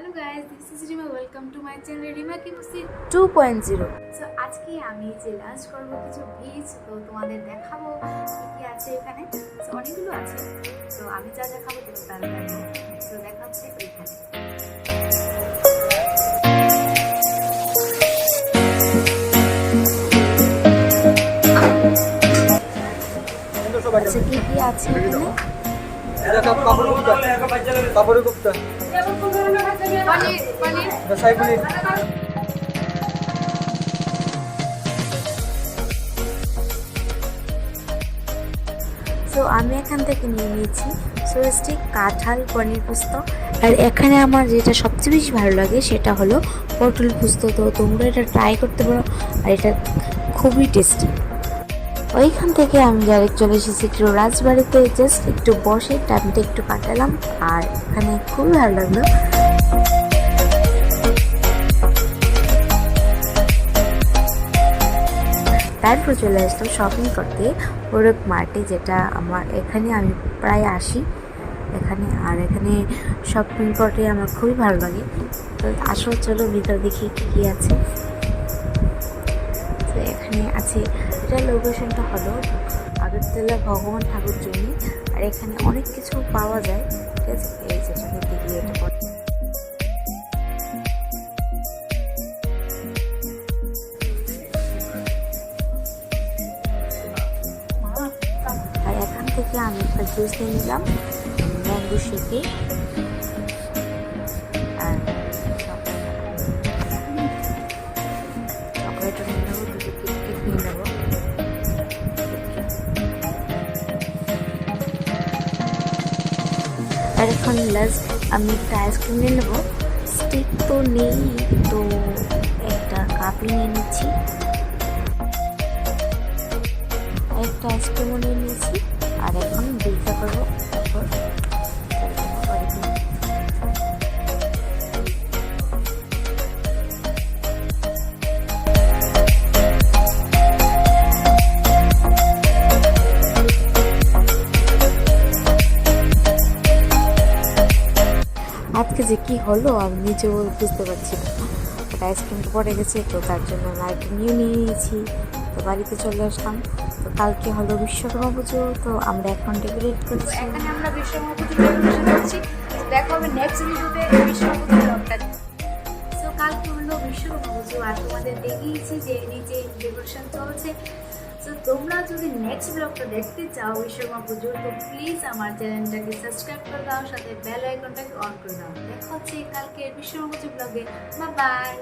Hello guys, this is Rima. Welcome to my channel Rima ki Masti 2.0. So আজকে আমি যে lunch করব কিছু ভেজ তো তোমাদের দেখাবো কি কি আছে এখানে। সো অনেকগুলো আছে। তো আমি যা দেখাবো তোমরা তারা দেখো। সো দেখা হচ্ছে এখানে। আচ্ছা কি কি আছে এখানে? পাপড়ি কোপ্তা পনির রসাই পনির সো আমি এখান থেকে নিয়ে নিয়েছি সুস্টিক কাঁঠাল পনির পুস্ত। আর এখানে আমার যেটা সবচেয়ে বেশি ভালো লাগে সেটা হলো পটল পুস্ত। তো তোমরা এটা ট্রাই করতে পারো, আর এটা খুবই টেস্টি। ওইখান থেকে আমি ডাইরেক্ট চলে এসেছি একটু রাজবাড়িতে, জাস্ট একটু বসে টাইমটা একটু কাটালাম, আর এখানে খুবই ভালো লাগলো। তারপর চলে আসলাম শপিং করতে বোরক মার্টে, যেটা আমার এখানে আমি প্রায় আসি এখানে, আর এখানে শপিং করতে আমার খুবই ভালো লাগে। তো আসো চলো ভিতর দেখি কী কী আছে। তো এখানে আছে, এটা লোকেশনটা হলো আগরতলা ভগবান ঠাকুর জমি, আর এখানে অনেক কিছু পাওয়া যায়। ঠিক আছে, এই যেটাকে দেখি এটা আর এখান থেকে আমি একটা জুস নিয়ে নিলাম ম্যাঙ্গো শেকে, আর চকলেটও নিয়ে নেবো, দুটো কিটকেট নিয়ে নেবো। আর এখন লাস্ট আমি একটা আইসক্রিম নিয়ে নেবো। স্টিক তো নেই, তো একটা কাপই নিয়ে নিচ্ছি, একটা আইসক্রিমও নিয়ে নিয়েছি। আর এখন বিলটা করবো। তারপর আজকে যে কি হলো আমি নিজেও বুঝতে পারছি না। আইসক্রিমটা পড়ে গেছে, তো তার জন্য লাইট নিয়ে নিয়েছি। তো বাড়িতে চলে আসলাম। তো কালকে হলো বিশ্বকর্মা পুজো, তো আমরা এখন ডেকোরেট করছি। এখানে আমরা বিশ্বকর্মা পুজো ডেকোরেশন করছি। দেখা হবে নেক্সট ভিডিওতে বিশ্বকর্মা পুজোর ব্লগটা। সো কালকে হলো বিশ্বকর্মা পুজো, আর তোমাদের দেখিয়েছি যে নিচে ডেকোরেশন চলছে। সো তোমরা যদি নেক্সট ব্লগটা দেখতে চাও বিশ্বকর্মা পুজোর, তো প্লিজ আমার চ্যানেলটাকে সাবস্ক্রাইব করে দাও, সাথে বেল আইকনটাকে অন করে দাও। দেখা হচ্ছে কালকে বিশ্বকর্মা পুজো ব্লগে। Bye bye.